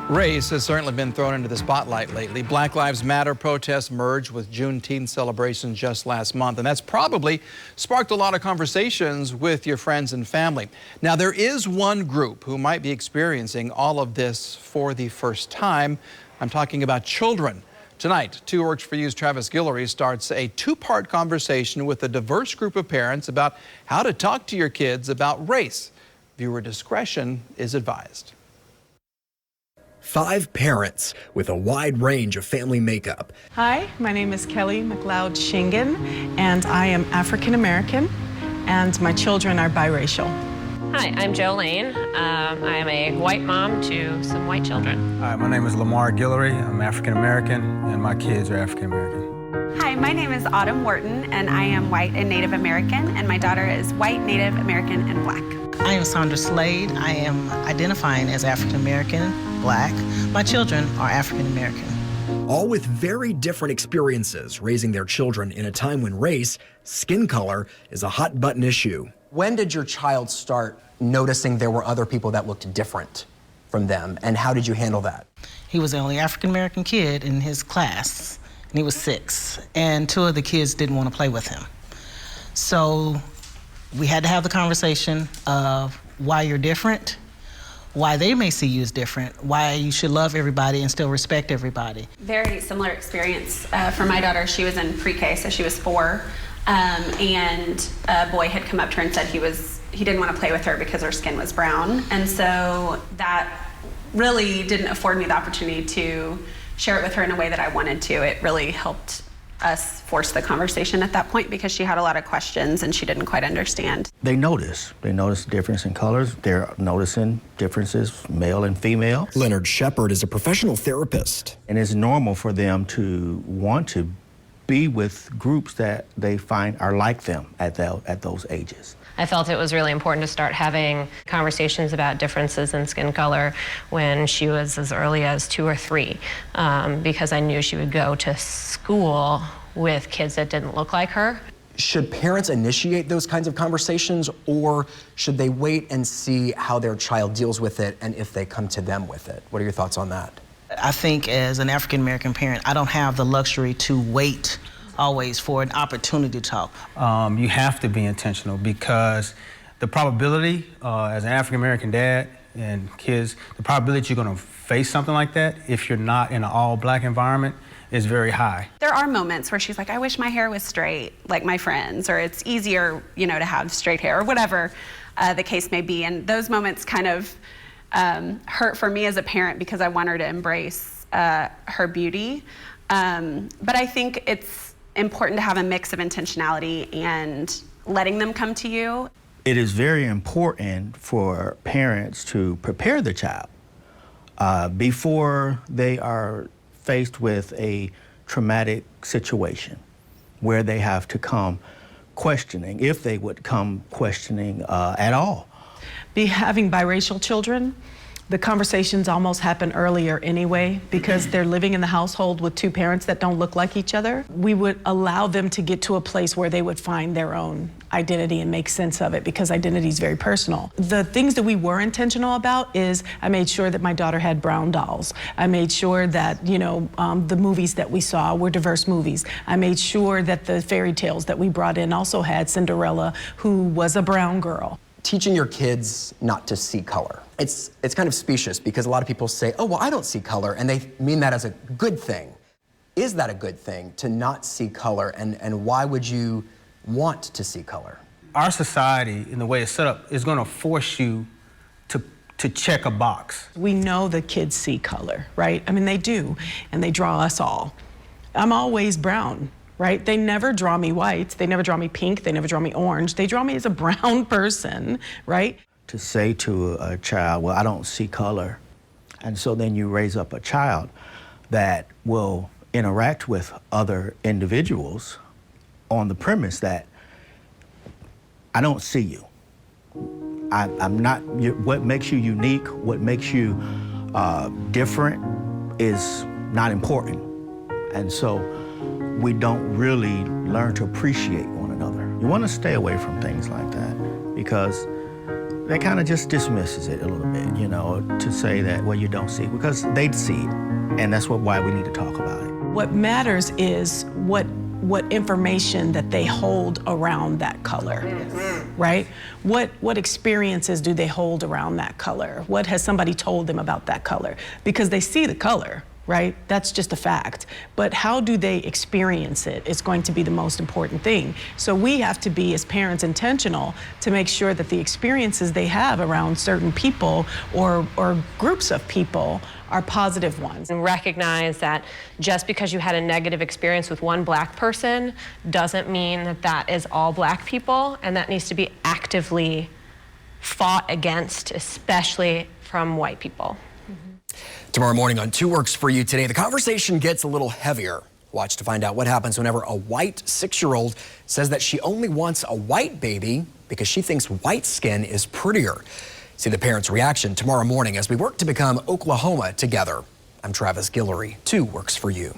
Race has certainly been thrown into the spotlight lately. Black Lives Matter protests merged with Juneteenth celebrations just last month, and that's probably sparked a lot of conversations with your friends and family. Now, there is one group who might be experiencing all of this for the first time. I'm talking about children. Tonight, 2 Works for You's Travis Guillory starts a 2-part conversation with a diverse group of parents about how to talk to your kids about race. Viewer discretion is advised. 5 parents with a wide range of family makeup. Hi, my name is Kelly McLeod Shingen, and I am African American, and my children are biracial. Hi, I'm Jolene. I am a white mom to some white children. Hi, my name is Lamar Guillory. I'm African American, and my kids are African American. Hi, my name is Autumn Wharton, and I am white and Native American, and my daughter is white, Native American, and black. I am Sandra Slade. I am identifying as African American, black. My children are African American. All with very different experiences raising their children in a time when race, skin color, is a hot button issue. When did your child start noticing there were other people that looked different from them, and how did you handle that? He was the only African American kid in his class, and he was 6, and 2 of the kids didn't want to play with him. So we had to have the conversation of why you're different, why they may see you as different, why you should love everybody and still respect everybody. Very similar experience for my daughter. She was in pre-K, so she was 4, and a boy had come up to her and said he didn't want to play with her because her skin was brown, and so that really didn't afford me the opportunity to share it with her in a way that I wanted to. It really helped us force the conversation at that point because she had a lot of questions and she didn't quite understand. They notice the difference in colors. They're noticing differences, male and female. Leonard Shepard is a professional therapist. And it's normal for them to want to be with groups that they find are like them at those ages. I felt it was really important to start having conversations about differences in skin color when she was as early as 2 or 3, because I knew she would go to school with kids that didn't look like her. Should parents initiate those kinds of conversations, or should they wait and see how their child deals with it and if they come to them with it? What are your thoughts on that? I think as an African American parent, I don't have the luxury to wait always for an opportunity to talk. You have to be intentional because the probability, as an African American dad and kids, the probability you're going to face something like that if you're not in an all-black environment is very high. There are moments where she's like, I wish my hair was straight like my friends, or it's easier, to have straight hair, or whatever the case may be. And those moments kind of hurt for me as a parent because I want her to embrace her beauty. But I think it's important to have a mix of intentionality and letting them come to you. It is very important for parents to prepare the child before they are faced with a traumatic situation where they have to come questioning, if they would come questioning at all. Having biracial children, the conversations almost happen earlier anyway because they're living in the household with 2 parents that don't look like each other. We would allow them to get to a place where they would find their own identity and make sense of it because identity is very personal. The things that we were intentional about is I made sure that my daughter had brown dolls. I made sure that, the movies that we saw were diverse movies. I made sure that the fairy tales that we brought in also had Cinderella, who was a brown girl. Teaching your kids not to see color. It's kind of specious because a lot of people say, oh, well, I don't see color, and they mean that as a good thing. Is that a good thing, to not see color, and why would you want to see color? Our society, in the way it's set up, is going to force you to check a box. We know that kids see color, right? I mean, they do, and they draw us all. I'm always brown. Right? They never draw me white, they never draw me pink, they never draw me orange. They draw me as a brown person, right? To say to a child, well, I don't see color, and so then you raise up a child that will interact with other individuals on the premise that I don't see you. I'm not, what makes you unique, what makes you different is not important. And so we don't really learn to appreciate one another. You want to stay away from things like that because They kind of just dismisses it a little bit, you know, to say that, well, you don't see it, because they'd see it. And that's why we need to talk about it. What matters is what information that they hold around that color, right? What experiences do they hold around that color? What has somebody told them about that color? Because they see the color, right? That's just a fact. But how do they experience it is going to be the most important thing. So we have to be, as parents, intentional to make sure that the experiences they have around certain people or groups of people are positive ones. And recognize that just because you had a negative experience with one black person doesn't mean that that is all black people, and that needs to be actively fought against, especially from white people. Tomorrow morning on 2 Works For You Today, the conversation gets a little heavier. Watch to find out what happens whenever a white 6-year-old says that she only wants a white baby because she thinks white skin is prettier. See the parents' reaction tomorrow morning as we work to become Oklahoma together. I'm Travis Guillory, 2 Works For You.